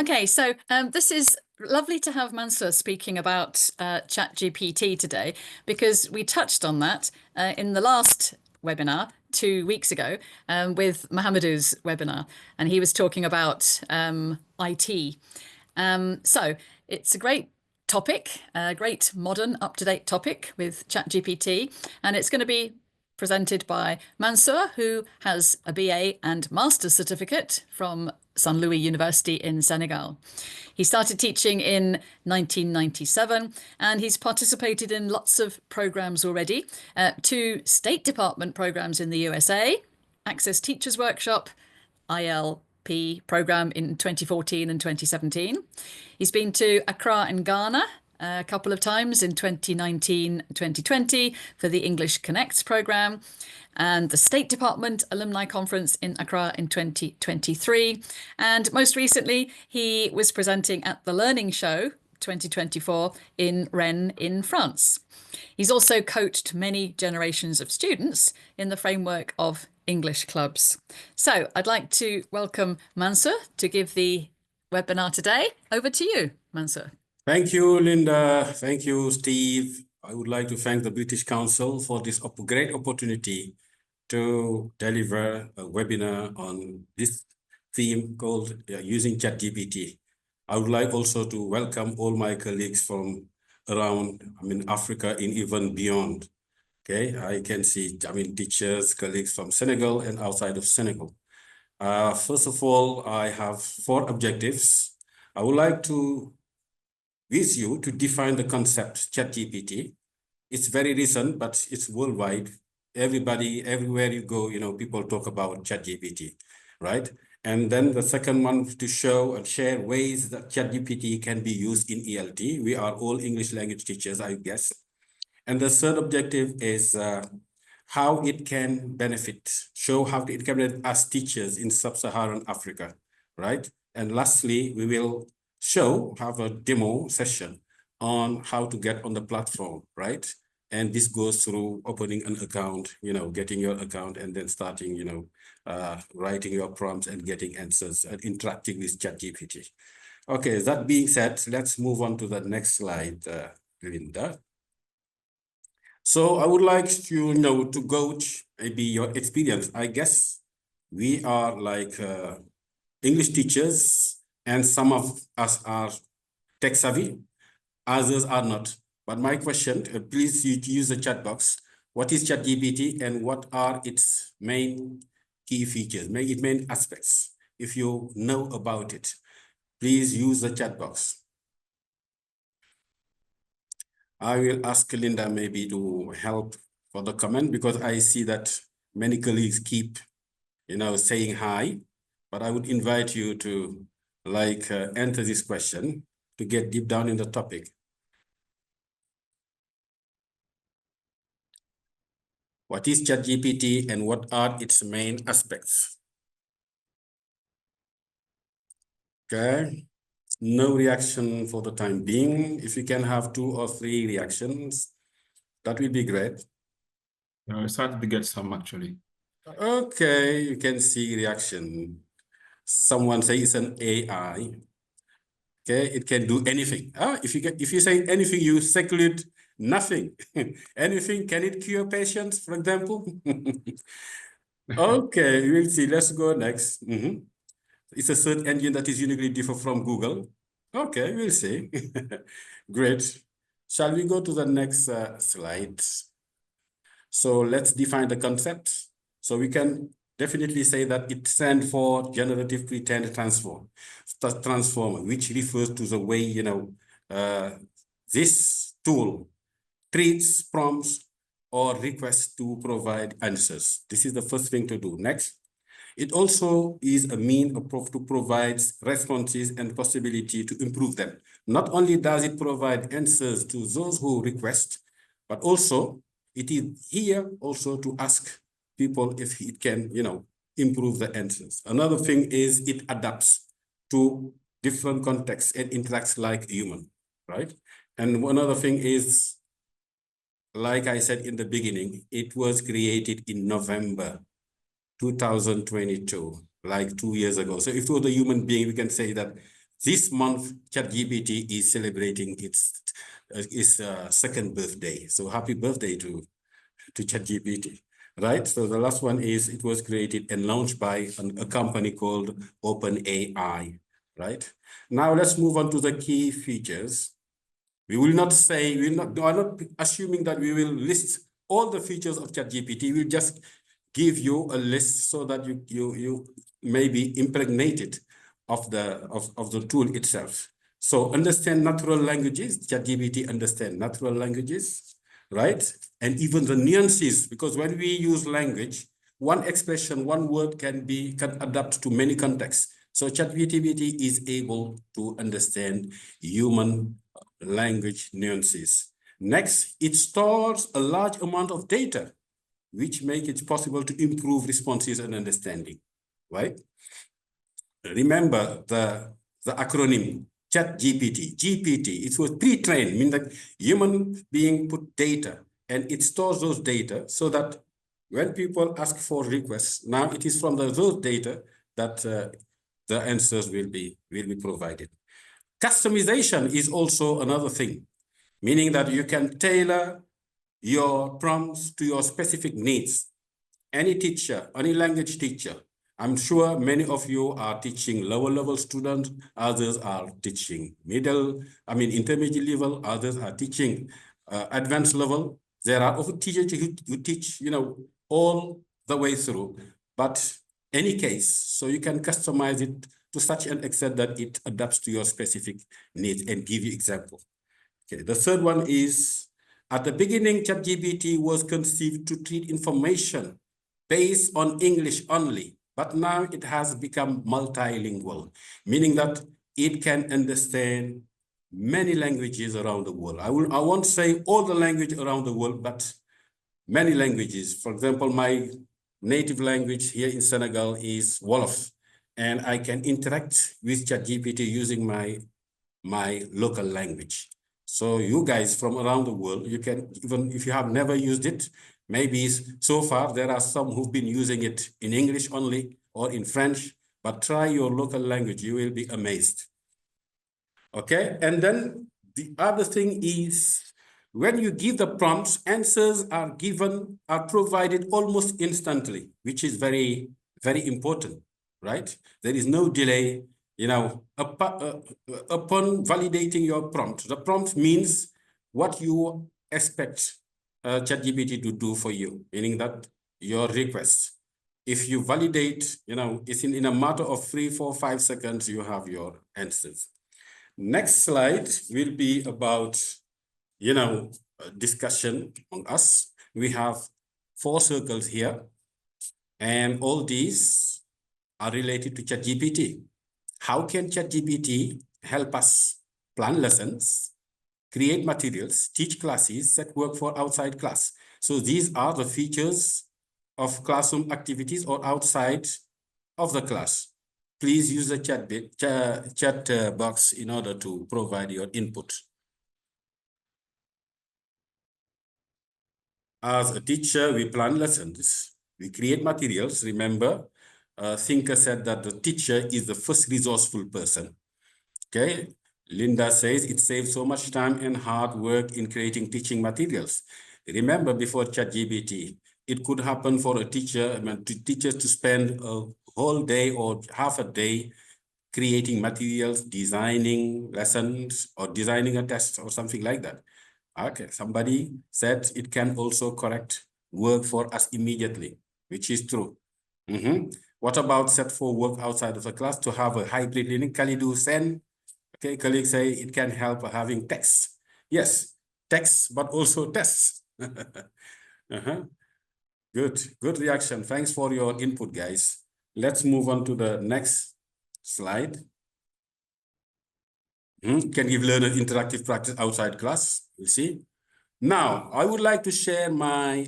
Okay, so this is lovely to have Mansour speaking about Chat GPT today, because we touched on that in the last webinar 2 weeks ago with Mohamedou's webinar, and he was talking about IT. So it's a great topic, a great modern up-to-date topic with Chat GPT, and it's going to be presented by Mansour, who has a BA and master's certificate from St. Louis University in Senegal. He started teaching in 1997, and he's participated in lots of programs already, 2 State Department programs in the USA, Access Teachers Workshop, ILP program in 2014 and 2017. He's been to Accra in Ghana a couple of times in 2019-2020 for the English Connects program, and the State Department Alumni Conference in Accra in 2023. And most recently, he was presenting at the Learning Show 2024 in Rennes in France. He's also coached many generations of students in the framework of English clubs. So I'd like to welcome Mansour to give the webinar today. Over to you, Mansour. Thank you, Linda. Thank you, Steve. I would like to thank the British Council for this great opportunity to deliver a webinar on this theme called using Chat GPT. I would like also to welcome all my colleagues from around, Africa and even beyond. Okay, I can see, teachers, colleagues from Senegal and outside of Senegal. First of all, I have 4 objectives. I would like to with you to define the concept ChatGPT. It's very recent, but it's worldwide. Everybody, everywhere you go, people talk about ChatGPT, right? And then the second one, to show and share ways that ChatGPT can be used in ELT. We are all English language teachers, I guess. And the third objective is how it can benefit, show how it can benefit us teachers in Sub-Saharan Africa, right? And lastly, we will have a demo session on how to get on the platform, right? And this goes through opening an account, getting your account and then starting, writing your prompts and getting answers and interacting with ChatGPT. Okay, that being said, let's move on to the next slide, Linda. So I would like to, to gauge maybe your experience. I guess we are like English teachers, and some of us are tech savvy, others are not. But my question, please use the chat box. What is ChatGPT and what are its main key features, main aspects? If you know about it, please use the chat box. I will ask Linda maybe to help for the comment, because I see that many colleagues keep, saying hi, but I would invite you to enter this question to get deep down in the topic. What is ChatGPT and what are its main aspects? Okay, no reaction for the time being. If you can have 2 or 3 reactions, that would be great. I started to get some actually. Okay, you can see reaction. Someone say it's an AI. Okay, it can do anything. If you say anything, you seclude nothing. Anything, can it cure patients, for example? Okay, we'll see. Let's go next. It's a search engine that is uniquely different from Google. Okay, we'll see. Great. Shall we go to the next slide? So let's define the concept. So we can definitely say that it stands for generative pre-trained transformer, which refers to the way, this tool treats prompts or requests to provide answers. This is the first thing to do. Next, it also is a means to provide responses and possibility to improve them. Not only does it provide answers to those who request, but also it is here also to ask people if it can, improve the answers. Another thing is it adapts to different contexts and interacts like human, right? And one other thing is, like I said in the beginning, it was created in November 2022, like 2 years ago. So if it was a human being, we can say that this month, Chat GPT is celebrating its second birthday. So happy birthday to Chat GPT, right? So the last one is it was created and launched by a company called OpenAI, right? Now let's move on to the key features. We will not say, we are not assuming that we will list all the features of Chat GPT. We'll just give you a list so that you may be impregnated of the tool itself. So understand natural languages. Chat GPT understand natural languages, right? And even the nuances, because when we use language, one expression, one word can adapt to many contexts. So Chat GPT is able to understand human language nuances. Next, it stores a large amount of data, which make it possible to improve responses and understanding, right? Remember the acronym Chat GPT, GPT, it was pre-trained, meaning that human being put data and it stores those data so that when people ask for requests, now it is from those data that the answers will be provided. Customization is also another thing, meaning that you can tailor your prompts to your specific needs. Any teacher, any language teacher, I'm sure many of you are teaching lower level students, others are teaching intermediate level, others are teaching advanced level. There are also teachers who teach, all the way through, but any case, so you can customize it to such an extent that it adapts to your specific needs and give you example. Okay, the third one is, at the beginning, ChatGPT was conceived to treat information based on English only, but now it has become multilingual, meaning that it can understand many languages around the world. I won't say all the language around the world, but many languages. For example, my native language here in Senegal is Wolof, and I can interact with ChatGPT using my local language. So you guys from around the world, you can, even if you have never used it, maybe so far there are some who've been using it in English only or in French, but try your local language, you will be amazed. Okay, and then the other thing is, when you give the prompts, answers are provided almost instantly, which is very, very important, right? There is no delay. Upon validating your prompt, the prompt means what you expect ChatGPT to do for you, meaning that your request. If you validate, it's in a matter of 3, 4, 5 seconds, you have your answers. Next slide will be about, discussion on us. We have 4 circles here, and all these are related to ChatGPT. How can ChatGPT help us plan lessons, create materials, teach classes, set work for outside class? So these are the features of classroom activities or outside of the class. Please use the chat box in order to provide your input. As a teacher, we plan lessons, we create materials. Remember, Thinker said that the teacher is the first resourceful person. Okay, Linda says it saves so much time and hard work in creating teaching materials. Remember, before ChatGPT, it could happen for a teacher, teachers to spend a whole day or half a day creating materials, designing lessons, or designing a test or something like that. Okay, somebody said it can also correct work for us immediately, which is true. What about set for work outside of the class to have a hybrid learning? Khalidou Sen, okay, colleagues say it can help having text. Yes, text, but also tests. Good reaction. Thanks for your input, guys. Let's move on to the next slide. Can give learners interactive practice outside class. We'll see. Now, I would like to share my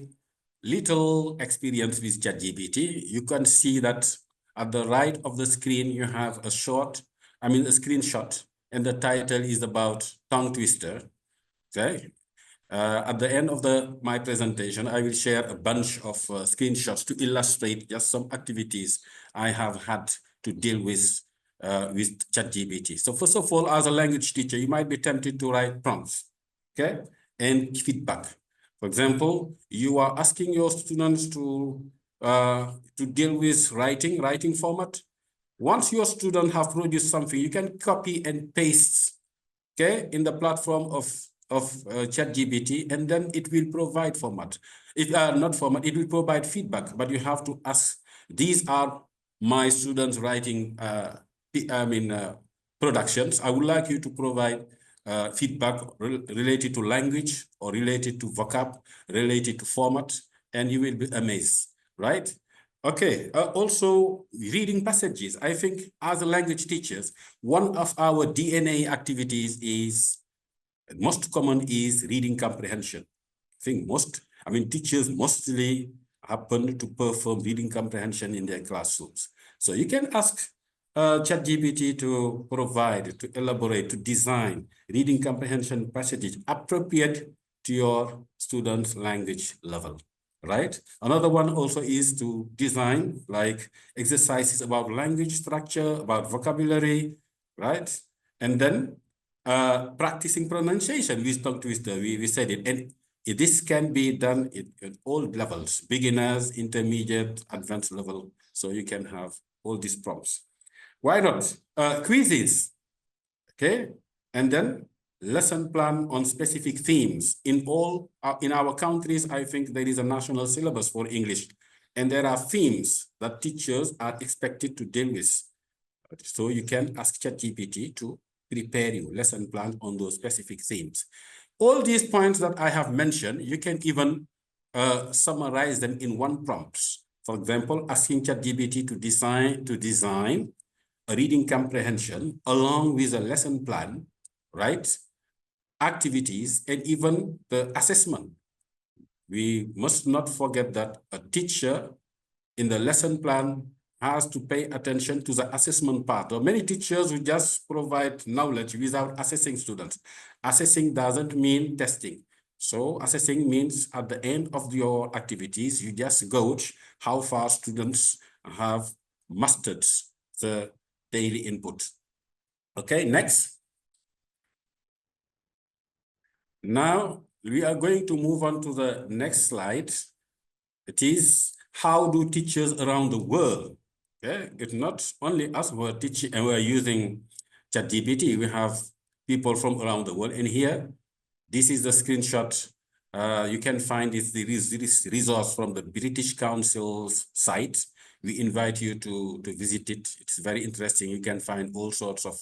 little experience with ChatGPT. You can see that at the right of the screen, you have a screenshot, and the title is about tongue twister. Okay. At the end of my presentation, I will share a bunch of screenshots to illustrate just some activities I have had to deal with with Chat GPT. So first of all, as a language teacher, you might be tempted to write prompts, okay, and feedback. For example, you are asking your students to deal with writing format. Once your student have produced something, you can copy and paste, okay, in the platform of Chat GPT, and then it will provide format. It not format, it will provide feedback, but you have to ask, these are my students writing productions. I would like you to provide feedback related to language or related to vocab, related to format, and you will be amazed, right? Okay, also reading passages. I think as a language teachers, one of our DNA activities is, most common is reading comprehension. I think teachers mostly happen to perform reading comprehension in their classrooms. So you can ask ChatGPT to provide, to elaborate, to design reading comprehension passages appropriate to your students' language level, right? Another one also is to design like exercises about language structure, about vocabulary, right? And then practicing pronunciation, we said it, and this can be done at all levels, beginners, intermediate, advanced level. So you can have all these prompts. Why not? Quizzes, okay? And then lesson plan on specific themes. In our countries, I think there is a national syllabus for English, and there are themes that teachers are expected to deal with. So you can ask ChatGPT to prepare you lesson plan on those specific themes. All these points that I have mentioned, you can even summarize them in one prompt. For example, asking ChatGPT to design a reading comprehension along with a lesson plan, right? Activities, and even the assessment. We must not forget that a teacher in the lesson plan has to pay attention to the assessment part. Or many teachers will just provide knowledge without assessing students. Assessing doesn't mean testing. So assessing means at the end of your activities, you just gauge how far students have mastered the daily input. Okay, next. Now we are going to move on to the next slide. It is, how do teachers around the world, okay? It's not only us who are teaching and we're using ChatGPT. We have people from around the world. And here, this is the screenshot. You can find this resource from the British Council's site. We invite you to visit it. It's very interesting. You can find all sorts of,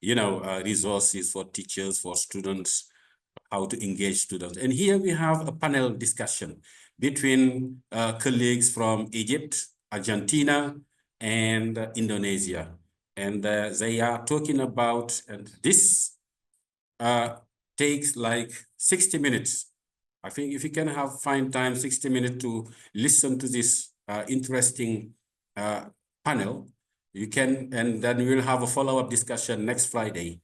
resources for teachers, for students, how to engage students. And here we have a panel discussion between colleagues from Egypt, Argentina, and Indonesia. And they are talking about, and this takes like 60 minutes. I think if you can find time, 60 minutes to listen to this interesting panel, you can, and then we'll have a follow-up discussion next Friday,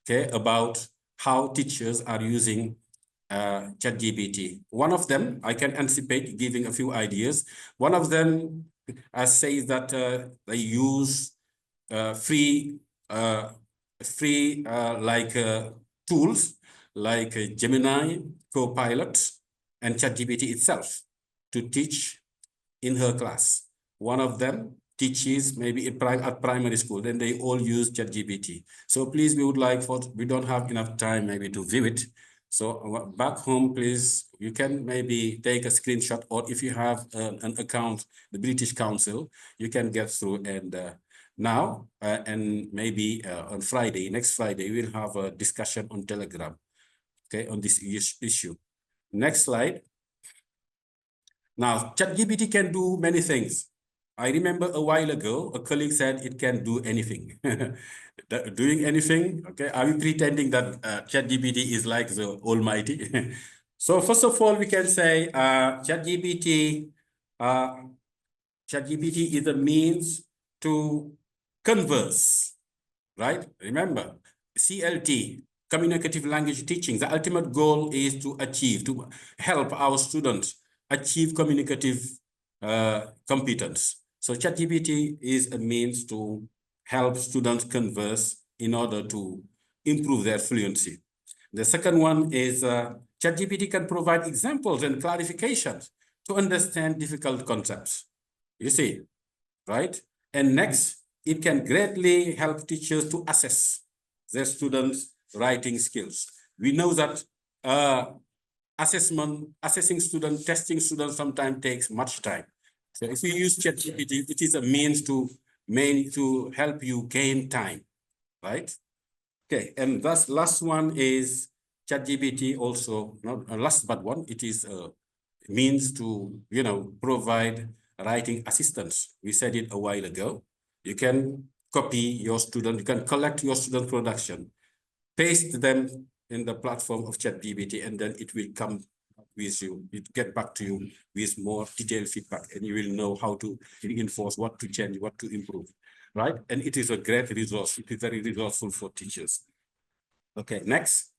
okay, about how teachers are using ChatGPT. One of them, I can anticipate giving a few ideas. One of them says that they use free tools like Gemini, Copilot, and ChatGPT itself to teach in her class. One of them teaches maybe at primary school, then they all use ChatGPT. So please, we don't have enough time maybe to view it. So back home, please, you can maybe take a screenshot, or if you have an account, the British Council, you can get through. And now, and maybe on Friday, next Friday, we'll have a discussion on Telegram, okay, on this issue. Next slide. Now, ChatGPT can do many things. I remember a while ago, a colleague said it can do anything. Doing anything, okay? Are we pretending that ChatGPT is like the almighty? So first of all, we can say ChatGPT is a means to converse, right? Remember, CLT, communicative language teaching, the ultimate goal is to help our students achieve communicative competence. So ChatGPT is a means to help students converse in order to improve their fluency. The second one is Chat GPT can provide examples and clarifications to understand difficult concepts. You see, right? And next, it can greatly help teachers to assess their students' writing skills. We know that assessing students, testing students sometimes takes much time. So if you use Chat GPT, it is a means to help you gain time, right? Okay, and thus last one is Chat GPT also, not last but one, it is a means to, provide writing assistance. We said it a while ago. You can copy your student, you can collect your student production, paste them in the platform of Chat GPT, and then it will come with you, it get back to you with more detailed feedback, and you will know how to reinforce, what to change, what to improve, right? And it is a great resource. It is very resourceful for teachers. Okay, next.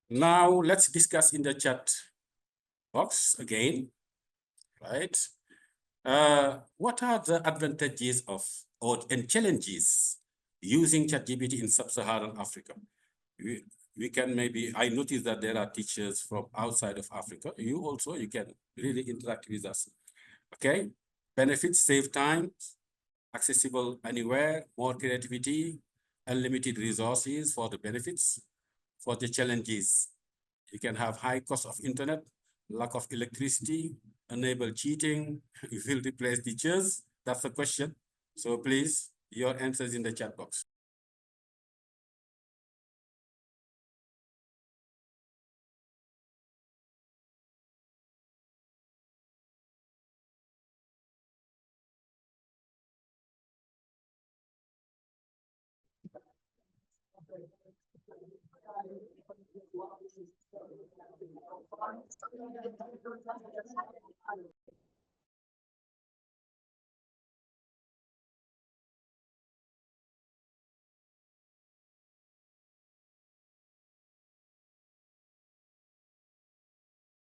Now let's discuss in the chat box again, right? What are the advantages and challenges using ChatGPT in Sub-Saharan Africa? We can maybe, I noticed that there are teachers from outside of Africa. You can really interact with us. Okay, benefits: save time, accessible anywhere, more creativity, unlimited resources for the benefits. For the challenges, you can have high cost of internet, lack of electricity, enable cheating, it will replace teachers. That's the question. So please, your answers in the chat box.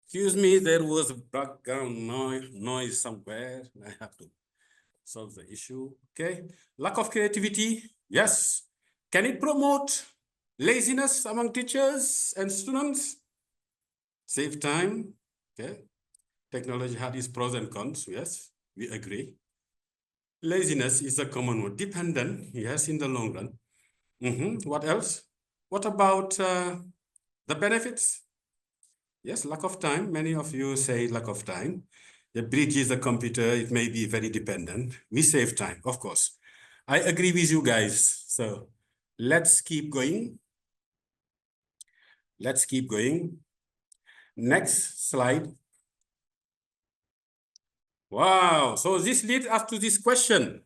Excuse me, there was a background noise somewhere. I have to solve the issue. Okay. Lack of creativity. Yes. Can it promote laziness among teachers and students? Save time. Okay. Technology had its pros and cons. Yes, we agree. Laziness is a common one. Dependent. Yes, in the long run. What else? What about the benefits? Yes, lack of time. Many of you say lack of time. It bridges the computer. It may be very dependent. We save time, of course. I agree with you guys. So let's keep going. Let's keep going. Next slide. Wow. So this leads us to this question.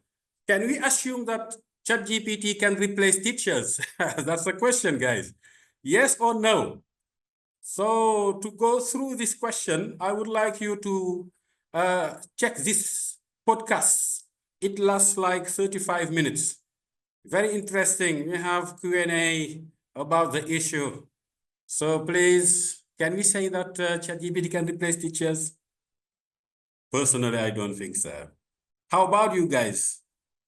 Can we assume that ChatGPT can replace teachers? That's the question, guys. Yes or no? So to go through this question, I would like you to check this podcast. It lasts like 35 minutes. Very interesting. We have Q&A about the issue. So please, can we say that ChatGPT can replace teachers? Personally, I don't think so. How about you guys?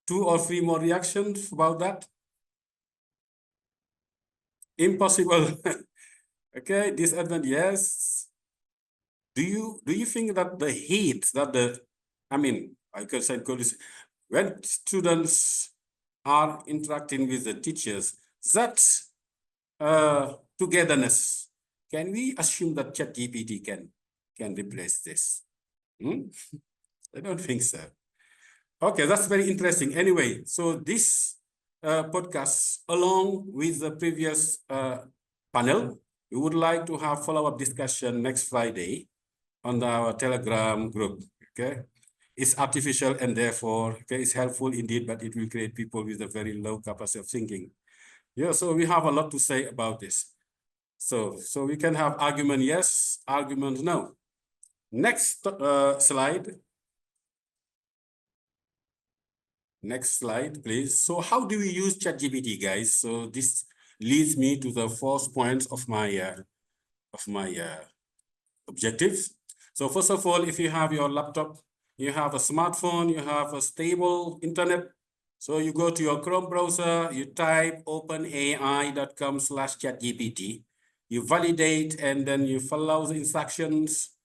2 or 3 more reactions about that? Impossible. Okay, disadvantage, yes. Do you think that the heat that I could say when students are interacting with the teachers, that togetherness, can we assume that ChatGPT can replace this? I don't think so. Okay, that's very interesting. Anyway, so this podcast, along with the previous panel, we would like to have follow-up discussion next Friday on our Telegram group. Okay, it's artificial and therefore it's helpful indeed, but it will create people with a very low capacity of thinking. Yeah, so we have a lot to say about this. So we can have argument yes, argument no. Next slide. Next slide, please. So how do we use ChatGPT, guys? So this leads me to the 4th point of my objectives. So first of all, if you have your laptop, you have a smartphone, you have a stable internet. So you go to your Chrome browser, you type openai.com/chatgpt, you validate, and then you follow the instructions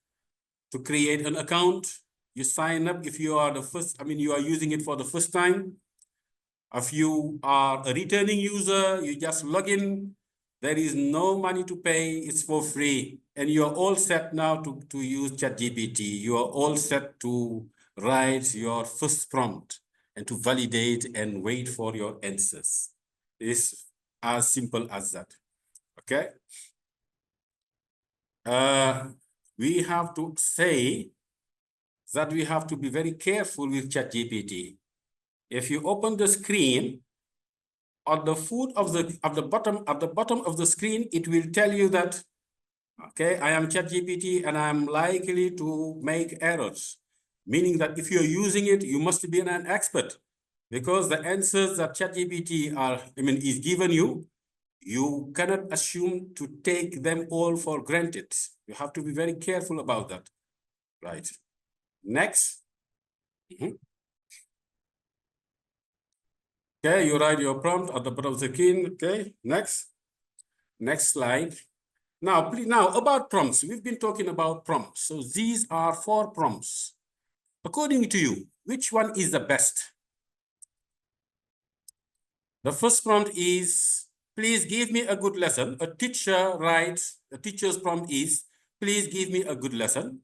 to create an account. You sign up if you are the first, you are using it for the first time. If you are a returning user, you just log in. There is no money to pay, it's for free. And you're all set now to use ChatGPT. You are all set to write your first prompt and to validate and wait for your answers. It's as simple as that, okay? We have to say that we have to be very careful with ChatGPT. If you open the screen, at the foot of the bottom, at the bottom of the screen, it will tell you that, okay, I am ChatGPT and I'm likely to make errors. Meaning that if you're using it, you must be an expert, because the answers that ChatGPT is given you, you cannot assume to take them all for granted. You have to be very careful about that, right? Next. Okay, you write your prompt at the bottom of the screen. Okay, next slide. Now, please, about prompts. We've been talking about prompts. So these are 4 prompts. According to you, which one is the best? The first prompt is, please give me a good lesson. A teacher writes, a teacher's prompt is, please give me a good lesson.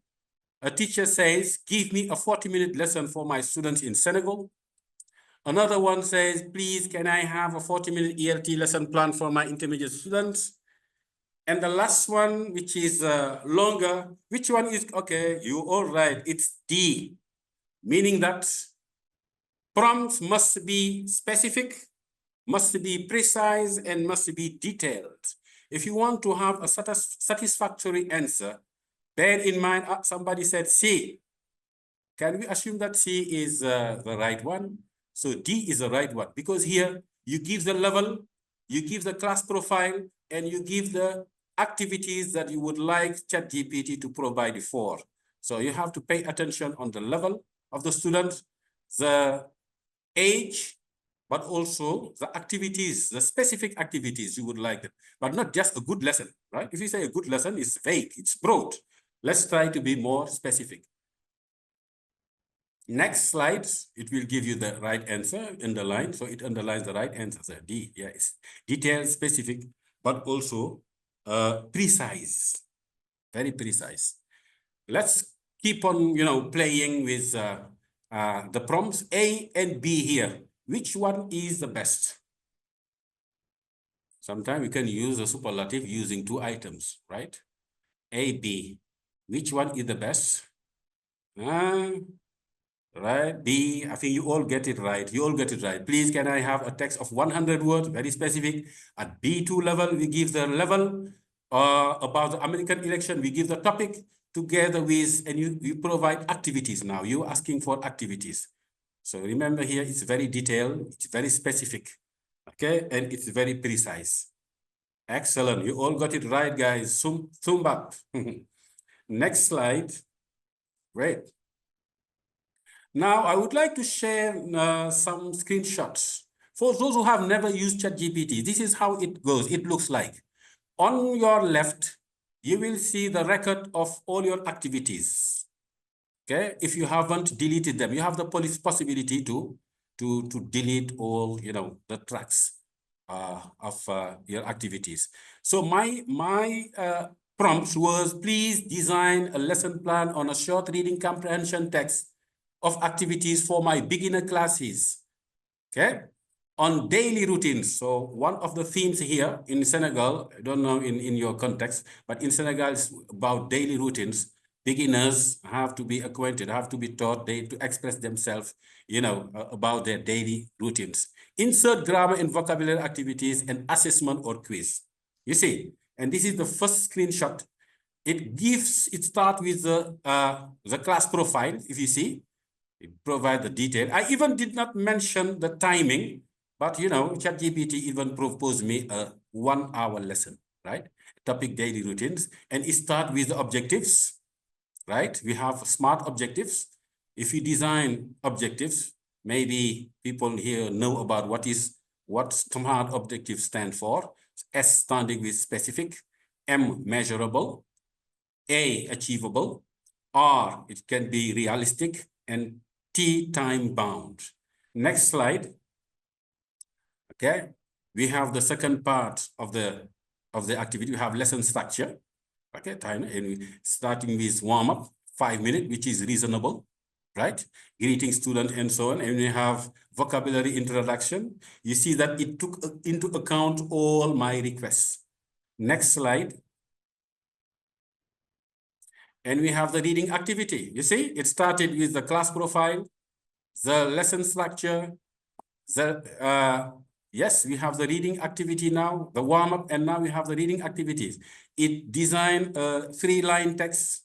A teacher says, give me a 40-minute lesson for my students in Senegal. Another one says, please, can I have a 40-minute ELT lesson plan for my intermediate students? And the last one, which is longer, which one is, okay, you all right, it's D, meaning that prompts must be specific, must be precise, and must be detailed. If you want to have a satisfactory answer, bear in mind, somebody said C. Can we assume that C is the right one? So D is the right one, because here you give the level, you give the class profile, and you give the activities that you would like ChatGPT to provide for. So you have to pay attention on the level of the student, the age, but also the activities, the specific activities you would like them, but not just a good lesson, right? If you say a good lesson, it's vague, it's broad. Let's try to be more specific. Next slide, it will give you the right answer, underline, so it underlines the right answer, so D, yes. Detailed, specific, but also precise, very precise. Let's keep on, playing with the prompts A and B here. Which one is the best? Sometimes we can use a superlative using 2 items, right? A, B. Which one is the best? Right, B, I think you all get it right. You all get it right. Please, can I have a text of 100 words, very specific. At B2 level, we give the level. About the American election, we give the topic together with, and you provide activities now. You're asking for activities. So remember here, it's very detailed, it's very specific, okay? And it's very precise. Excellent, you all got it right, guys. Thumb up. Next slide, great. Now, I would like to share some screenshots. For those who have never used ChatGPT, this is how it goes. It looks like. On your left, you will see the record of all your activities. Okay, if you haven't deleted them, you have the possibility to delete all, the tracks of your activities. So my prompt was, please design a lesson plan on a short reading comprehension text of activities for my beginner classes, okay? On daily routines. So one of the themes here in Senegal, I don't know in your context, but in Senegal, it's about daily routines. Beginners have to be acquainted, have to be taught to express themselves, about their daily routines. Insert grammar and vocabulary activities and assessment or quiz. You see, and this is the first screenshot. It starts with the class profile, if you see. It provides the detail. I even did not mention the timing, but ChatGPT even proposed me a 1-hour lesson, right? Topic daily routines, and it starts with the objectives, right? We have SMART objectives. if you design objectives, maybe people here know about what SMART objectives stand for. S standing with specific, M measurable, A achievable, R it can be realistic, and T time bound. Next slide. Okay, we have the second part of the activity. We have lesson structure. Okay, time, and starting with warm up, 5 minutes, which is reasonable, right? Greeting student and so on. And we have vocabulary introduction. You see that it took into account all my requests. Next slide. And we have the reading activity. You see, it started with the class profile, the lesson structure, yes, we have the reading activity now, the warm-up, and now we have the reading activities. It designed a 3-line text,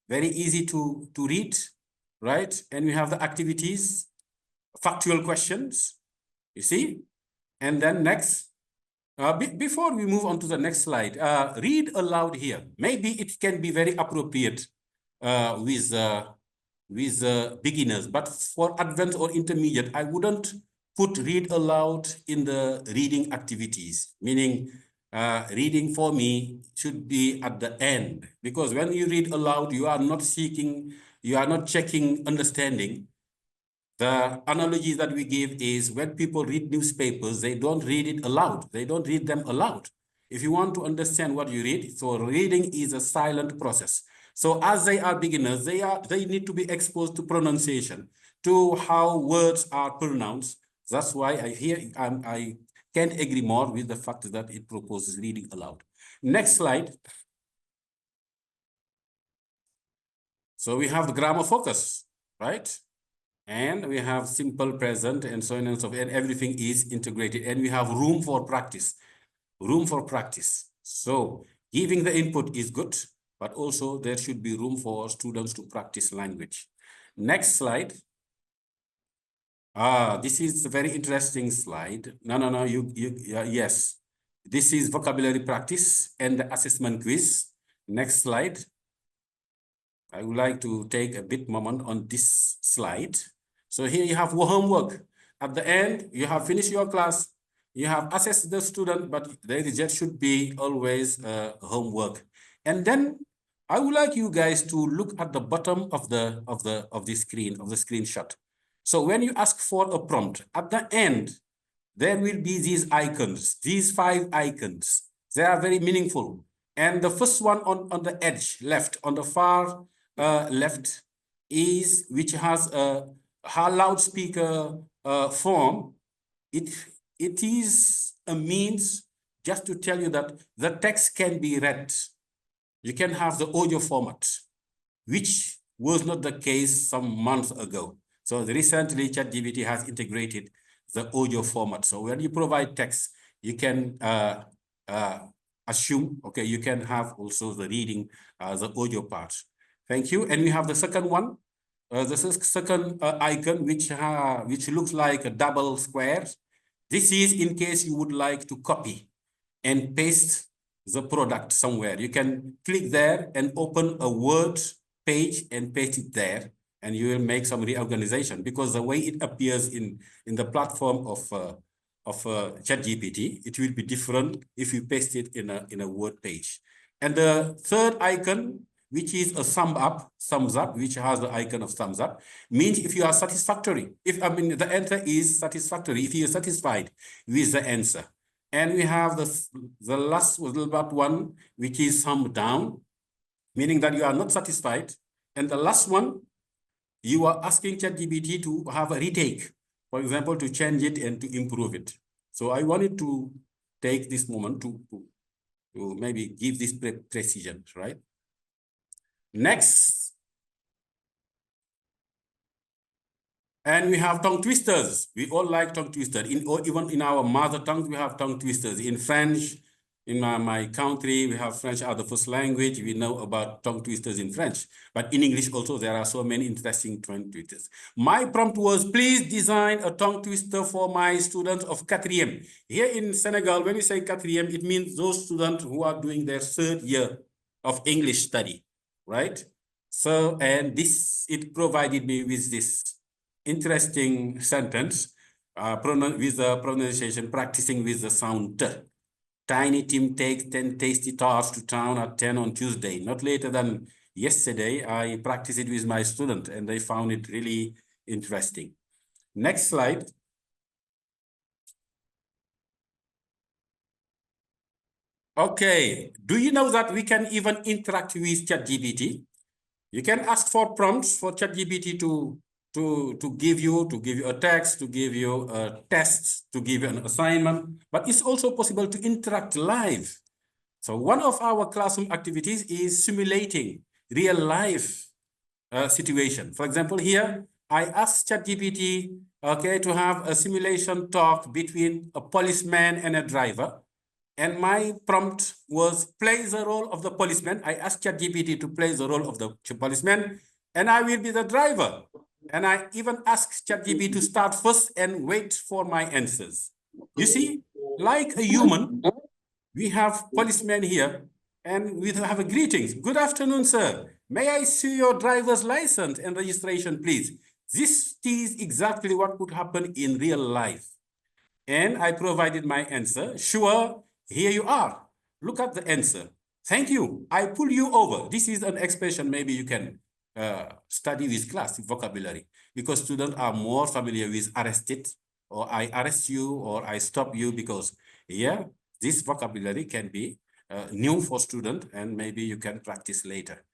very easy to read, right? And we have the activities, factual questions, you see? And then next, before we move on to the next slide, read aloud here. Maybe it can be very appropriate with beginners, but for advanced or intermediate, I wouldn't put read aloud in the reading activities, meaning reading for me should be at the end, because when you read aloud, you are not seeking, you are not checking understanding. The analogy that we give is when people read newspapers, they don't read it aloud. They don't read them aloud. If you want to understand what you read, so reading is a silent process. So as they are beginners, they need to be exposed to pronunciation, to how words are pronounced. That's why I can't agree more with the fact that it proposes reading aloud. Next slide. So we have the grammar focus, right? And we have simple present and so on and so forth, and everything is integrated. And we have room for practice, So giving the input is good, but also there should be room for students to practice language. Next slide. This is a very interesting slide. No, yes. This is vocabulary practice and the assessment quiz. Next slide. I would like to take a bit moment on this slide. So here you have homework. At the end, you have finished your class. You have assessed the student, but there should be always homework. And then I would like you guys to look at the bottom of the screenshot. So when you ask for a prompt, at the end, there will be these icons, these 5 icons. They are very meaningful. And the first one on the edge left, on the far left, is which has a loudspeaker form. It is a means just to tell you that the text can be read. You can have the audio format, which was not the case some months ago. So recently, Chat GPT has integrated the audio format. So when you provide text, you can assume, okay, you can have also the reading, the audio part. Thank you. And we have the second one, the second icon, which looks like a double square. This is in case you would like to copy and paste the product somewhere. You can click there and open a Word page and paste it there, and you will make some reorganization, because the way it appears in the platform of Chat GPT, it will be different if you paste it in a Word page. And the third icon, which is a thumbs up, which has the icon of thumbs up, means if you are satisfactory. The answer is satisfactory, if you are satisfied with the answer. And we have the last but one, which is thumb down, meaning that you are not satisfied. And the last one, you are asking ChatGPT to have a retake, for example, to change it and to improve it. So I wanted to take this moment to maybe give this precision, right? Next. And we have tongue twisters. We all like tongue twisters. Even in our mother tongue, we have tongue twisters. In French, in my country, we have French as the first language. We know about tongue twisters in French. But in English also, there are so many interesting tongue twisters. My prompt was, please design a tongue twister for my students of 4e. Here in Senegal, when we say 4e, it means those students who are doing their 3rd year of English study, right? So, and it provided me with this interesting sentence, with the pronunciation, practicing with the sound T. Tiny Tim takes 10 tasty tarts to town at 10 on Tuesday. Not later than yesterday, I practiced it with my student and they found it really interesting. Next slide. Okay, do you know that we can even interact with Chat GPT? You can ask for prompts for Chat GPT to give you a text, to give you a test, to give you an assignment, but it's also possible to interact live. So one of our classroom activities is simulating real life situation. For example, here, I asked ChatGPT, okay, to have a simulation talk between a policeman and a driver. And my prompt was play the role of the policeman. I asked ChatGPT to play the role of the policeman, and I will be the driver. And I even asked ChatGPT to start first and wait for my answers. You see, like a human, we have policemen here, and we have a greetings. Good afternoon, sir. May I see your driver's license and registration, please? This is exactly what would happen in real life. And I provided my answer. Sure, here you are. Look at the answer. Thank you. I pull you over. This is an expression maybe you can study with class vocabulary, because students are more familiar with arrested, or I arrest you, or I stop you, because this vocabulary can be new for students, and maybe you can practice later.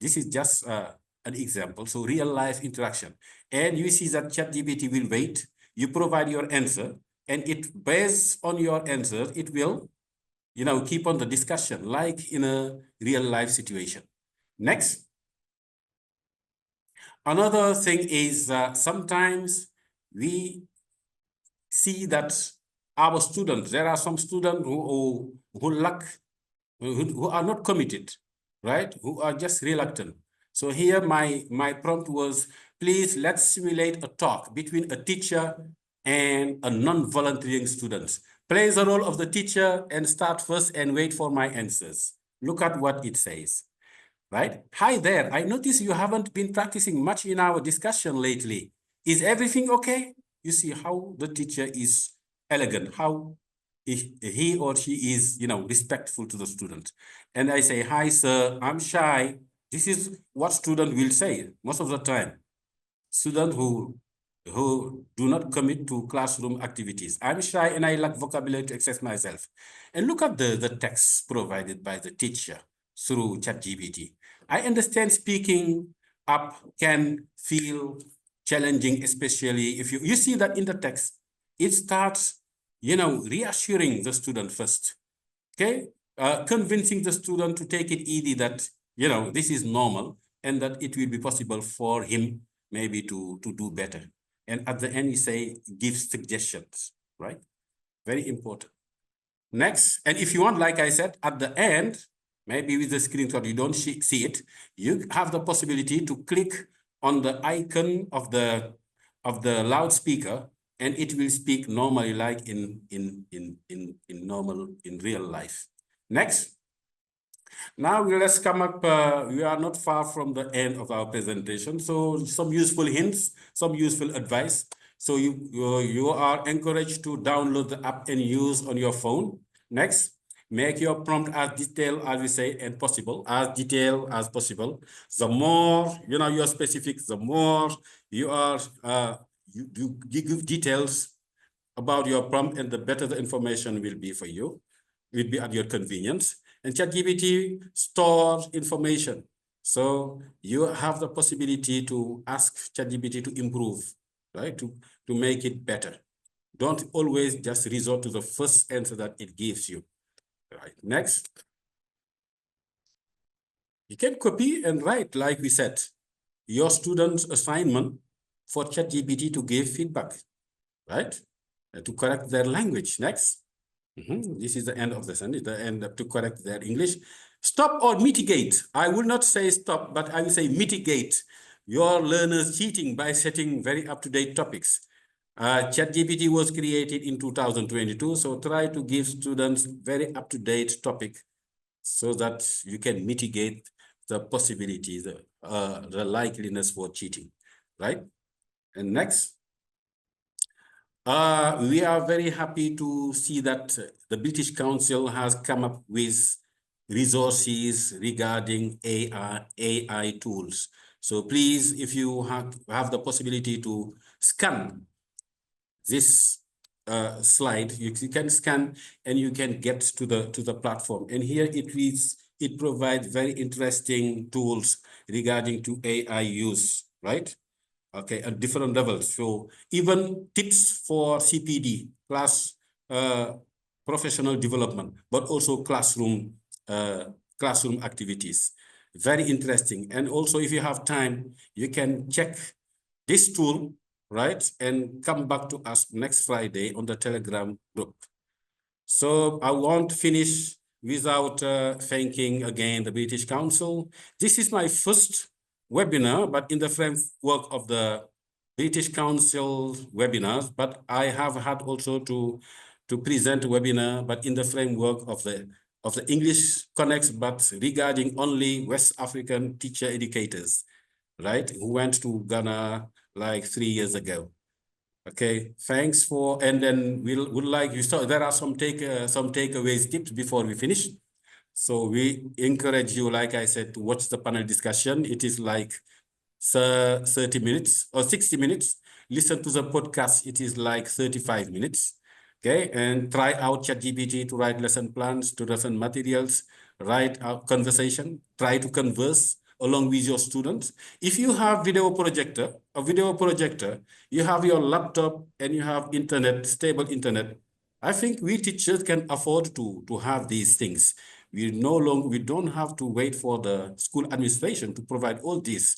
This is just an example. So real life interaction. And you see that ChatGPT will wait. You provide your answer, and it based on your answer, it will, keep on the discussion like in a real life situation. Next. Another thing is sometimes we see that our students, there are some students who are not committed, right? Who are just reluctant. So here my prompt was, please let's simulate a talk between a teacher and a non-volunteering student. Play the role of the teacher and start first and wait for my answers. Look at what it says, right? Hi there, I notice you haven't been practicing much in our discussion lately. Is everything okay? You see how the teacher is elegant, how he or she is, respectful to the student. And I say, hi, sir, I'm shy. This is what student will say most of the time. Students who do not commit to classroom activities. I'm shy and I lack vocabulary to express myself. And look at the text provided by the teacher through ChatGPT. I understand speaking up can feel challenging, especially if you see that in the text, it starts, reassuring the student first, okay? Convincing the student to take it easy, that, this is normal and that it will be possible for him maybe to do better. And at the end, you say, give suggestions, right? Very important. Next, and if you want, like I said, at the end, maybe with the screenshot, you don't see it, you have the possibility to click on the icon of the loudspeaker, and it will speak normally, like in real life. Next. Now let's come up, we are not far from the end of our presentation. So some useful hints, some useful advice. So you are encouraged to download the app and use on your phone. Next, make your prompt as detailed as we say and possible, as detailed as possible. The more, you're specific, the more you are, you give details about your prompt, and the better the information will be for you. It will be at your convenience. And ChatGPT stores information. So you have the possibility to ask ChatGPT to improve, right? To make it better. Don't always just resort to the first answer that it gives you. Right. Next. You can copy and write, like we said, your student's assignment for ChatGPT to give feedback, right? To correct their language. Next. This is the end of the sentence, the end to correct their English. Stop or mitigate. I will not say stop, but I will say mitigate your learners cheating by setting very up-to-date topics. ChatGPT was created in 2022, so try to give students very up-to-date topic so that you can mitigate the possibilities the likeliness for cheating, right? And next. We are very happy to see that the British Council has come up with resources regarding AI tools. So please, if you have the possibility to scan this slide, you can scan and you can get to the platform. And here it provides very interesting tools regarding to AI use, right? Okay, at different levels. So even tips for CPD, professional development, but also classroom activities. Very interesting. And also, if you have time, you can check this tool, right? And come back to us next Friday on the Telegram group. So I won't finish without thanking again the British Council. This is my first webinar, but in the framework of the British Council webinars, but I have had also to present a webinar, but in the framework of the English Connects, but regarding only West African teacher educators, right? Who went to Ghana like 3 years ago. Okay, thanks for, and then we'll like you saw there are some takeaways tips before we finish. So we encourage you, like I said, to watch the panel discussion. It is like 30 minutes or 60 minutes. Listen to the podcast. It is like 35 minutes. Okay, and try out Chat GPT to write lesson plans, to lesson materials, write a conversation, try to converse along with your students. If you have a video projector, you have your laptop and you have internet, stable internet, I think we teachers can afford to have these things. We don't have to wait for the school administration to provide all this.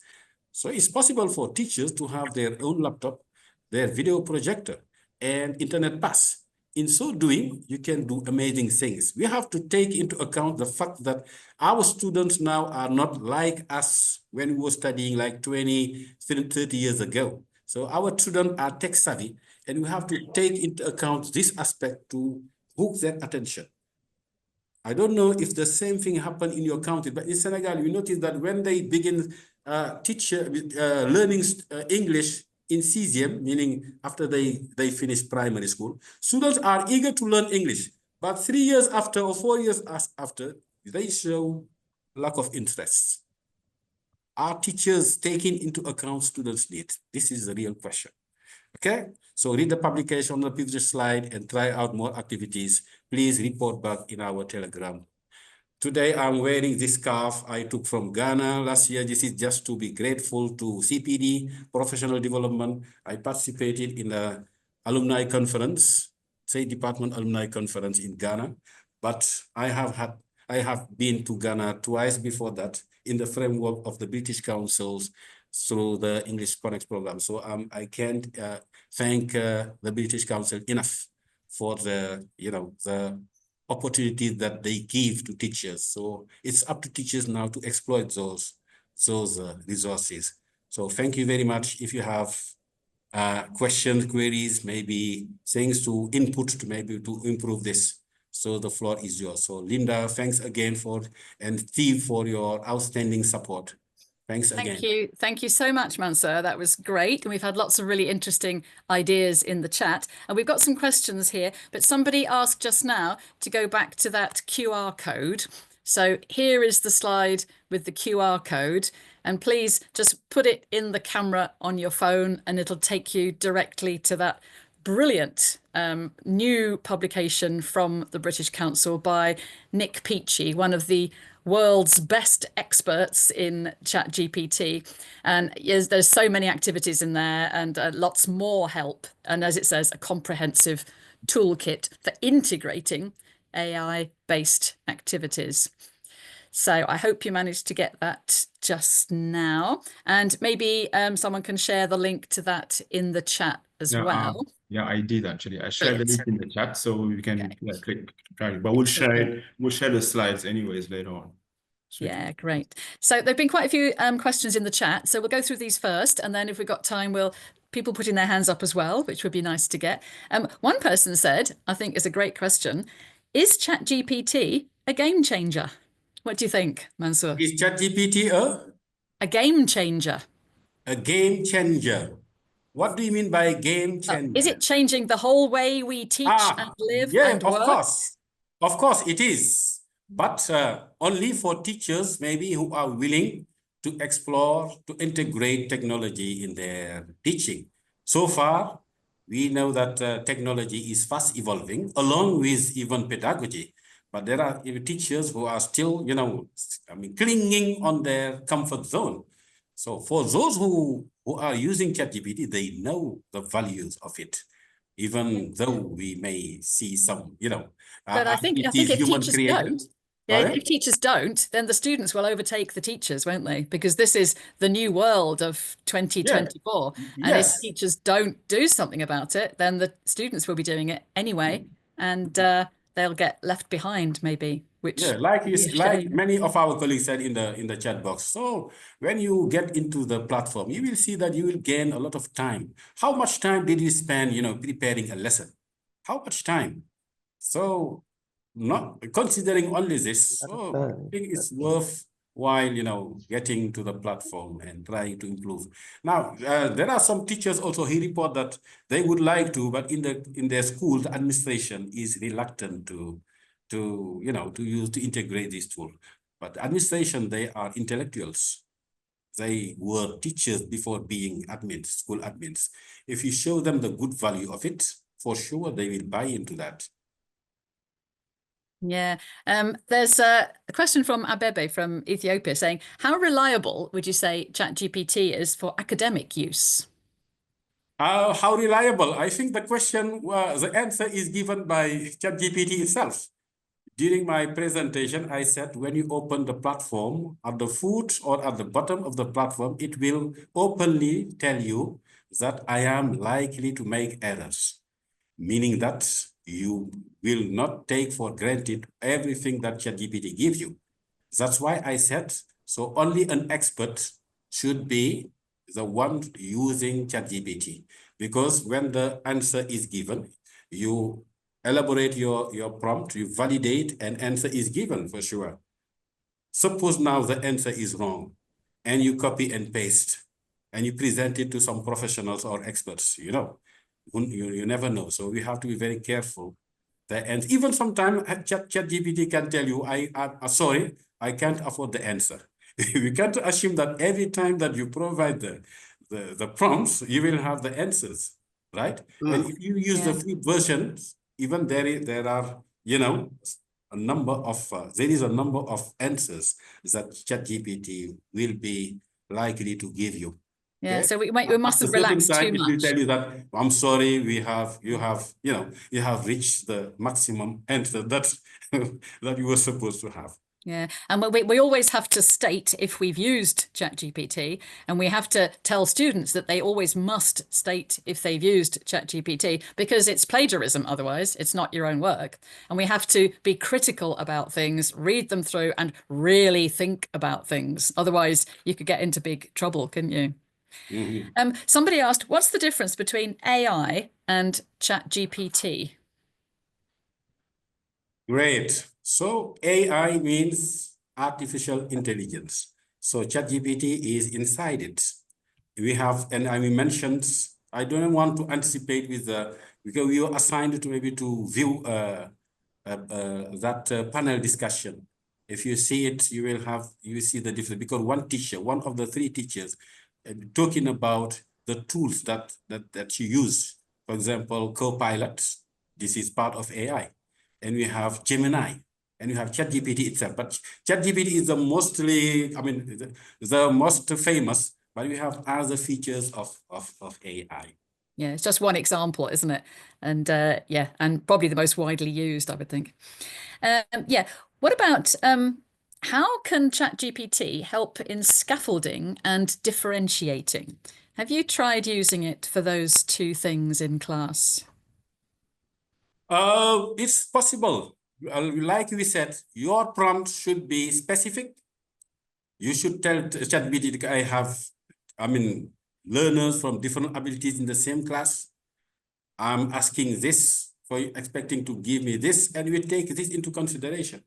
So it's possible for teachers to have their own laptop, their video projector, and internet pass. In so doing, you can do amazing things. We have to take into account the fact that our students now are not like us when we were studying like 20, 30 years ago. So our students are tech savvy, and we have to take into account this aspect to hook their attention. I don't know if the same thing happened in your country, but in Senegal, you notice that when they begin learning English in CZM, meaning after they finish primary school, students are eager to learn English. But 3 years after or 4 years after, they show lack of interest. Are teachers taking into account students' needs? This is the real question. Okay, so read the publication on the previous slide and try out more activities. Please report back in our Telegram. Today, I'm wearing this scarf I took from Ghana last year. This is just to be grateful to CPD, professional development. I participated in the alumni conference, State Department alumni conference in Ghana, but I have been to Ghana twice before that in the framework of the British Council's through the English Connect program. So I can't thank the British Council enough for the opportunities that they give to teachers. So it's up to teachers now to exploit those resources. So thank you very much. If you have questions, queries, maybe things to input to maybe to improve this. So the floor is yours. So Linda, thanks again and Steve for your outstanding support. Thanks again. Thank you so much, Mansour. That was great. And we've had lots of really interesting ideas in the chat. And we've got some questions here, but somebody asked just now to go back to that QR code. So here is the slide with the QR code. And please just put it in the camera on your phone and it'll take you directly to that brilliant new publication from the British Council by Nick Peachy, one of the world's best experts in Chat GPT. And yes, there's so many activities in there and lots more help. And as it says, a comprehensive toolkit for integrating AI-based activities. So I hope you managed to get that just now. And maybe someone can share the link to that in the chat as well. Yeah, I did actually. I shared the link in the chat, so we can click. But we'll share it. We'll share the slides anyways later on. Yeah, great. So there've been quite a few questions in the chat. So we'll go through these first, and then if we've got time, people putting their hands up as well, which would be nice to get. One person said, I think is a great question, is Chat GPT a game changer? What do you think, Mansour? Is Chat GPT a game changer. A game changer. What do you mean by game changer? Is it changing the whole way we teach and live yeah, and work? of course. Of course it is. But only for teachers maybe who are willing to explore, to integrate technology in their teaching. So far, we know that technology is fast evolving along with even pedagogy. But there are teachers who are still, clinging on their comfort zone. So for those who are using Chat GPT, they know the values of it, even though we may see some, But I think if human teachers created. don't, if teachers don't, then the students will overtake the teachers, won't they? Because this is the new world of 2024. Yeah. And Yes. if teachers don't do something about it, then the students will be doing it anyway, and they'll get left behind, maybe. Which like many of our colleagues said in the chat box. So when you get into the platform, you will see that you will gain a lot of time. How much time did you spend, preparing a lesson? How much time? So not considering only this, so I think it's worthwhile, getting to the platform and trying to improve. Now, there are some teachers also who report that they would like to, but in their school, the administration is reluctant to integrate this tool. But administration, they are intellectuals. They were teachers before being admins, school admins. If you show them the good value of it, for sure they will buy into that. Yeah. There's a question from Abebe from Ethiopia saying, how reliable would you say ChatGPT is for academic use? How reliable? I think the question, the answer is given by ChatGPT itself. During my presentation, I said, when you open the platform, at the foot or at the bottom of the platform, it will openly tell you that I am likely to make errors, meaning that you will not take for granted everything that ChatGPT gives you. That's why I said, so only an expert should be the one using ChatGPT, because when the answer is given, you elaborate your prompt, you validate, and answer is given for sure. Suppose now the answer is wrong, and you copy and paste, and you present it to some professionals or experts, you never know. So we have to be very careful. And even sometimes ChatGPT can tell you, I'm sorry, I can't afford the answer. We can't assume that every time that you provide the prompts, you will have the answers, right? And if you use the free version, even there are, a number of, there is a number of answers that ChatGPT will be likely to give you. Yeah, so we mustn't relax too much. It will tell you that, I'm sorry, you have reached the maximum answer that that you were supposed to have. Yeah, and we always have to state if we've used ChatGPT, and we have to tell students that they always must state if they've used ChatGPT, because it's plagiarism otherwise, it's not your own work. And we have to be critical about things, read them through, and really think about things. Otherwise, you could get into big trouble, couldn't you? Somebody asked, what's the difference between AI and ChatGPT? Great. So AI means artificial intelligence. So ChatGPT is inside it. We have, and I mentioned, I don't want to anticipate with because we were assigned to maybe to view that panel discussion. If you see it, you will see the difference, because one of the three teachers, talking about the tools that you use. For example, Copilot, this is part of AI. And we have Gemini, and we have ChatGPT itself. But ChatGPT is the most famous, but we have other features of AI. Yeah, it's just one example, isn't it? And yeah, and probably the most widely used, I would think. Yeah, what about how can ChatGPT help in scaffolding and differentiating? Have you tried using it for those two things in class? It's possible. Like we said, your prompt should be specific. You should tell ChatGPT, I have, learners from different abilities in the same class. I'm asking this for you, expecting to give me this, and we take this into consideration.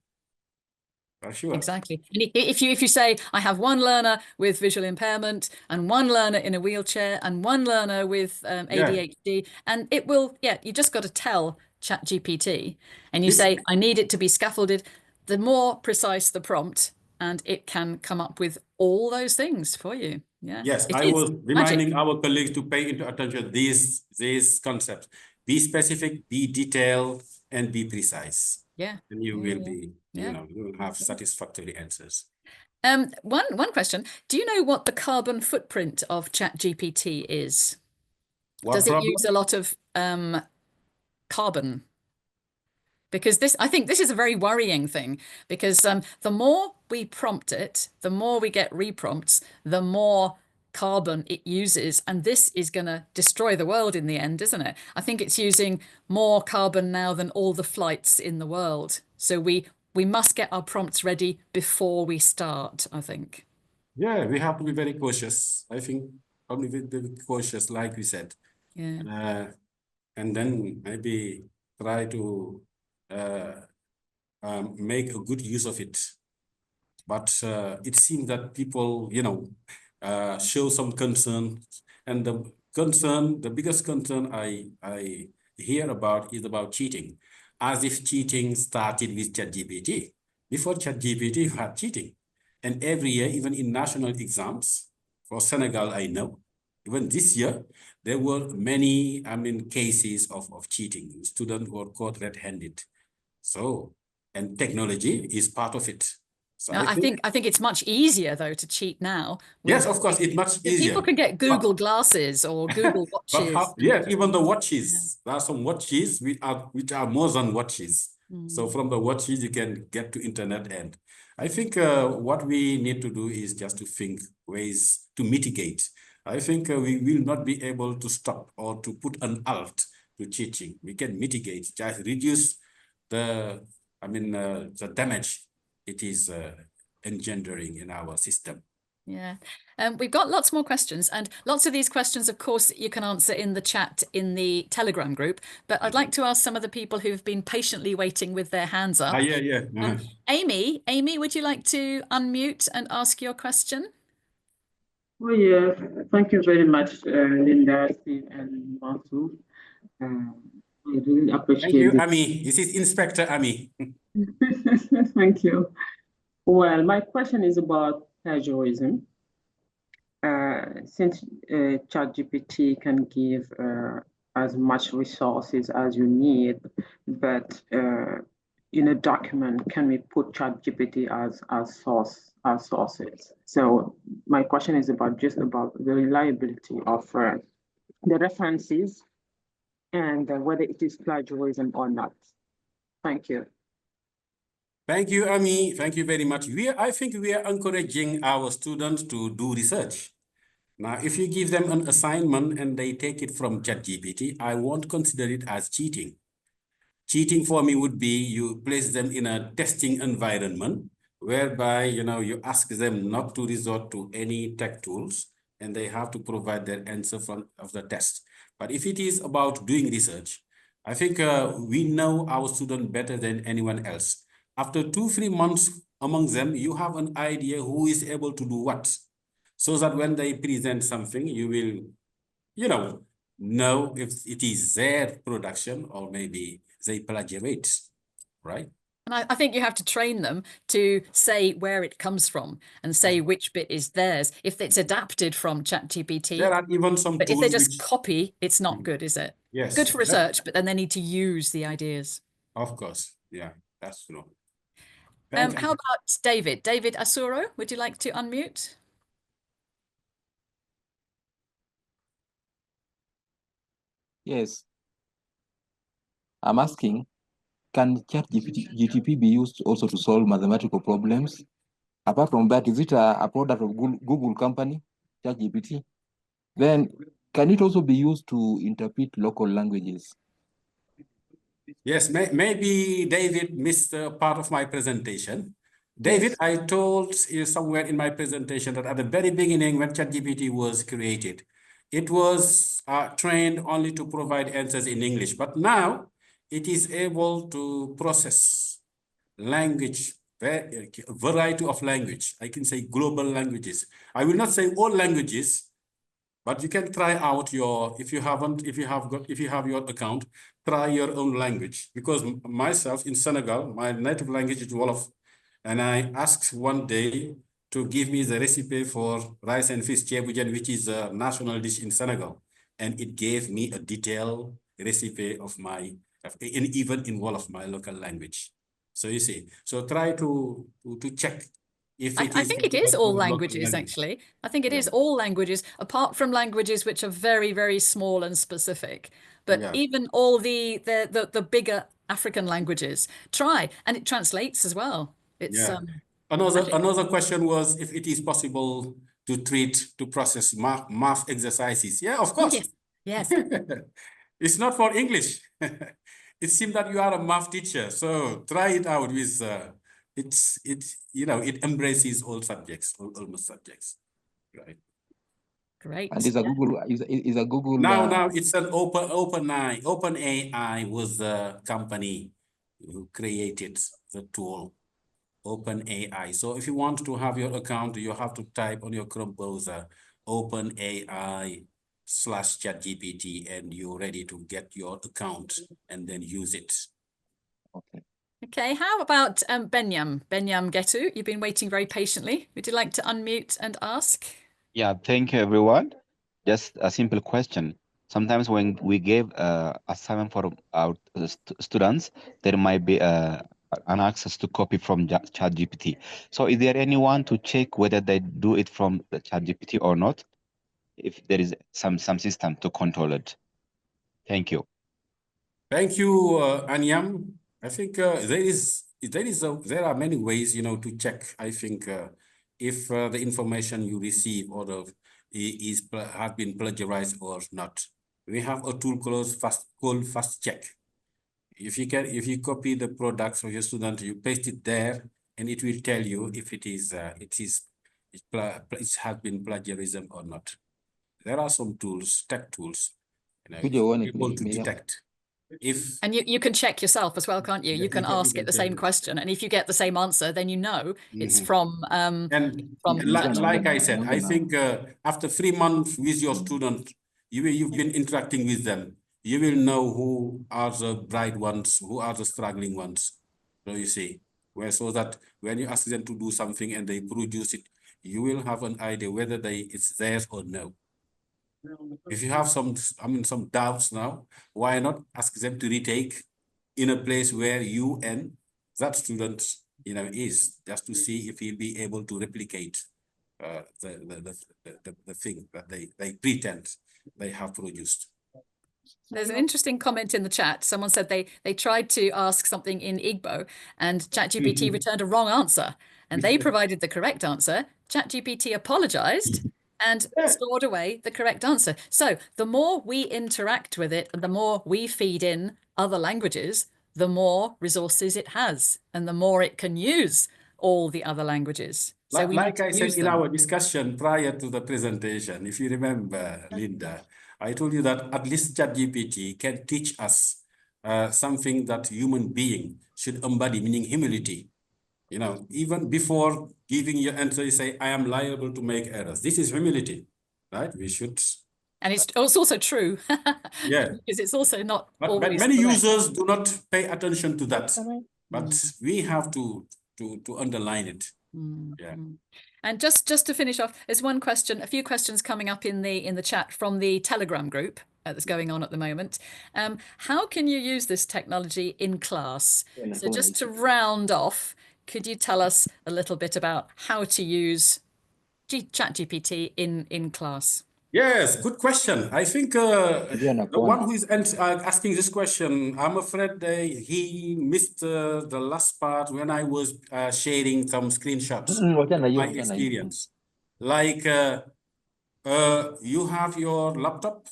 Sure. Exactly. If you say, I have one learner with visual impairment and one learner in a wheelchair and one learner with ADHD, and it will, you just got to tell Chat GPT and you say, I need it to be scaffolded. The more precise the prompt, and it can come up with all those things for you. Yeah. Yes, It I is was magic. reminding our colleagues to pay into attention these concepts. Be specific, be detailed, and be precise. Yeah. And you will be, you will have satisfactory answers. One question. Do you know what the carbon footprint of Chat GPT is? Does it use a lot of carbon? Because I think this is a very worrying thing, because the more we prompt it, the more we get reprompts, the more carbon it uses. And this is going to destroy the world in the end, isn't it? I think it's using more carbon now than all the flights in the world. So we must get our prompts ready before we start, I think. Yeah, we have to be very cautious. I think probably be cautious, like we said. Yeah. And then maybe try to make a good use of it. But it seems that people, show some concern. And the biggest concern I hear about is about cheating, as if cheating started with ChatGPT. Before ChatGPT, you had cheating. And every year, even in national exams, for Senegal, I know, even this year, there were many, cases of cheating. Students were caught red-handed. So, and technology is part of it. So I think it's much easier though to cheat now. Yes, of course, it's much easier. People can get Google glasses or Google watches. Even the watches. There are some watches which are more than watches. So from the watches you can get to internet, and I think what we need to do is just to think ways to mitigate. I think we will not be able to stop or to put an halt to cheating. We can mitigate, just reduce the damage it is engendering in our system. Yeah. We've got lots more questions, and lots of these questions, of course, you can answer in the chat in the Telegram group. But I'd like to ask some of the people who've been patiently waiting with their hands up. Amy, would you like to unmute and ask your question? Oh, yeah. Thank you very much, Linda, Steve, and Mansour. I really appreciate it. Thank you, Ami. This is Inspector Ami. Thank you. Well, my question is about plagiarism. Since ChatGPT can give as much resources as you need, but in a document, can we put ChatGPT as sources? So my question is about the reliability of the references and whether it is plagiarism or not. Thank you. Thank you, Ami. Thank you very much. I think we are encouraging our students to do research. Now, if you give them an assignment and they take it from ChatGPT, I won't consider it as cheating. Cheating for me would be you place them in a testing environment whereby, you ask them not to resort to any tech tools and they have to provide their answer of the test. But if it is about doing research, I think we know our student better than anyone else. After 2-3 months among them, you have an idea who is able to do what. So that when they present something, you will, know if it is their production or maybe they plagiarate, right? And I think you have to train them to say where it comes from and say which bit is theirs. If it's adapted from ChatGPT, there are even some but if they just copy, it's not good, is it? Yes. Good for research, but then they need to use the ideas. Of course. Yeah, that's true. How about David? David Asuro, would you like to unmute? Yes. I'm asking, can ChatGPT be used also to solve mathematical problems? Apart from that, is it a product of Google company, ChatGPT? Then can it also be used to interpret local languages? Yes, maybe David missed part of my presentation. David, yes. I told you somewhere in my presentation that at the very beginning when ChatGPT was created, it was trained only to provide answers in English, but now it is able to process language a variety of language. I can say global languages. I will not say all languages, but you can try out your, if you have your account, try your own language. Because myself in Senegal, my native language is Wolof. And I asked one day to give me the recipe for rice and fish ceebu jën, which is a national dish in Senegal. And it gave me a detailed recipe of even in Wolof, my local language. So you see, so try to check if it I is. think it is all languages, actually. I think it is all languages, apart from languages which are very, very small and specific. But even all the bigger African languages, try, and it translates as well. It's another question was if it is possible to process math exercises. Yeah, of course. Yes. It's not for English. It seems that you are a math teacher, so try it out with it embraces all subjects, almost subjects, right? Great. And is a Google now it's an OpenAI was the company who created the tool, OpenAI. So if you want to have your account, you have to type on your Chrome browser OpenAI/Chat GPT, and you're ready to get your account and then use it. Okay. Okay, how about Benyam Getu? You've been waiting very patiently. Would you like to unmute and ask? Yeah, thank you, everyone. Just a simple question. Sometimes when we give assignment for our students, there might be an access to copy from Chat GPT. So is there anyone to check whether they do it from the Chat GPT or not? If there is some system to control it. Thank you. Thank you, Anyam. I think there are many ways, to check. I think if the information you receive or has been plagiarized or not. We have a tool called Fast Check. If you copy the products of your student, you paste it there, and it will tell you if it has been plagiarism or not. There are some tools, tech tools, able to detect. And you can check yourself as well, can't you? You can ask it the same question, and if you get the same answer, then you know it's from. Like I said, I think after 3 months with your student, you've been interacting with them. You will know who are the bright ones, who are the struggling ones. So you see, so that when you ask them to do something and they produce it, you will have an idea whether it's theirs or no. If you have some doubts now, why not ask them to retake in a place where you and that student, is, just to see if he'll be able to replicate the thing that they pretend they have produced. There's an interesting comment in the chat. Someone said they tried to ask something in Igbo and ChatGPT returned a wrong answer, and they provided the correct answer. ChatGPT apologized and stored away the correct answer. So the more we interact with it and the more we feed in other languages, the more resources it has and the more it can use all the other languages. So like I said in our discussion prior to the presentation, if you remember, Linda, I told you that at least ChatGPT can teach us something that human being should embody, meaning humility. Even before giving your answer, you say, I am liable to make errors. This is humility, right? We should. And it's also true. Yeah. Because it's also not but many users do not pay attention to that. But we have to underline it. Yeah. And just to finish off, there's a few questions coming up in the chat from the Telegram group that's going on at the moment. How can you use this technology in class? So just to round off, could you tell us a little bit about how to use ChatGPT in class? Yes, good question. I think the one who is asking this question, I'm afraid he missed the last part when I was sharing some screenshots of my experience. Like you have your laptop,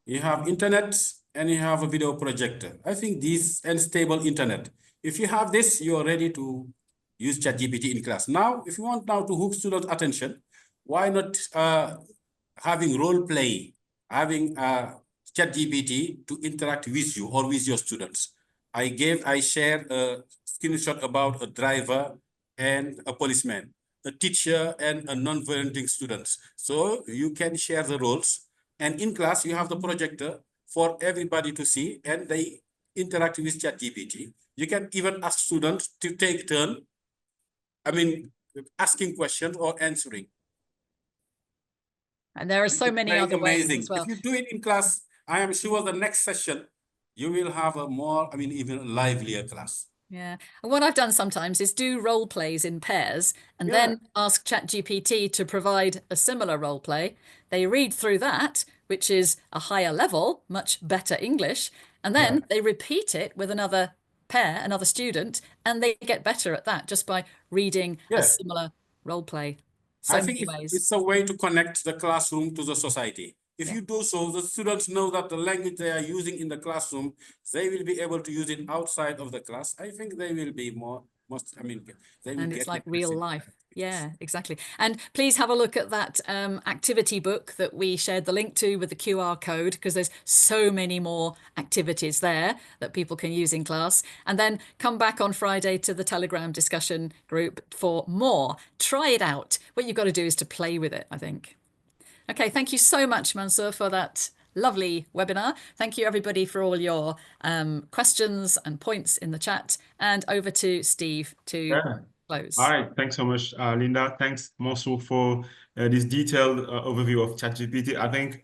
you have internet, and you have a video projector. I think this and stable internet. If you have this, you're ready to use ChatGPT in class. Now, if you want now to hook student attention, why not having role play, having ChatGPT to interact with you or with your students? I shared a screenshot about a driver and a policeman, a teacher and a non-volunteering students. So you can share the roles, and in class you have the projector for everybody to see, and they interact with Chat GPT. You can even ask students to take turn, asking questions or answering. And there are so many other ways amazing. as well. If you do it in class, I am sure the next session you will have a more, even livelier class. Yeah. And what I've done sometimes is do role plays in pairs and then ask Chat GPT to provide a similar role play. They read through that, which is a higher level, much better English, and then they repeat it with another pair, another student, and they get better at that just by reading a similar role play. So I think many ways. it's a way to connect the classroom to the society. If you do so, the students know that the language they are using in the classroom, they will be able to use it outside of the class. I think they will be they will And get it's like real life. Yeah, exactly. And please have a look at that activity book that we shared the link to with the QR code, because there's so many more activities there that people can use in class. And then come back on Friday to the Telegram discussion group for more. Try it out. What you've got to do is to play with it, I think. Okay, thank you so much, Mansour, for that lovely webinar. Thank you, everybody, for all your questions and points in the chat. And over to Steve to close. All right, thanks so much, Linda. Thanks, Mansour, for this detailed overview of ChatGPT. I think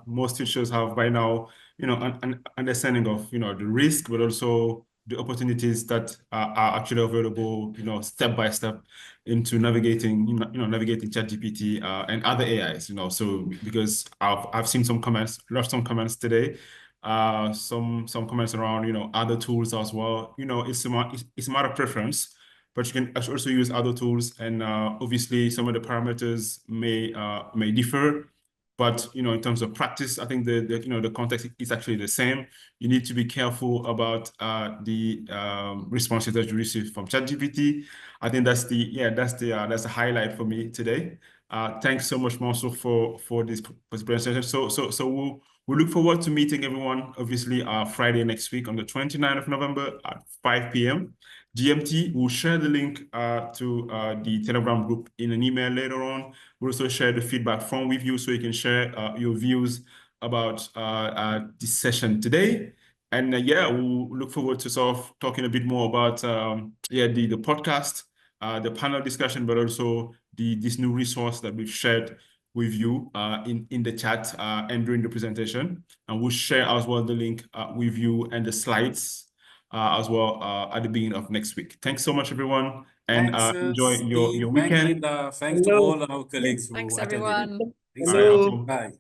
most teachers have by now, an understanding of, the risk, but also the opportunities that are actually available, step by step into navigating, navigating ChatGPT and other AIs, So because I've seen some comments, left some comments today, some comments around, other tools as well. It's a matter of preference. But you can also use other tools, and obviously some of the parameters may differ. But in terms of practice, I think the context is actually the same. You need to be careful about the responses that you receive from ChatGPT. I think that's the highlight for me today. Thanks so much, Mansour, for this presentation. So we'll look forward to meeting everyone, obviously, Friday next week on the 29th of November at 5 p.m. GMT. We'll share the link to the Telegram group in an email later on. We'll also share the feedback form with you so you can share your views about this session today. And we'll look forward to sort of talking a bit more about the podcast, the panel discussion, but also this new resource that we've shared with you in the chat and during the presentation. And we'll share as well the link with you and the slides as well at the beginning of next week. Thanks so much, everyone, and enjoy your weekend. Thanks, Linda. Thanks to all our colleagues. Thanks, everyone. Bye.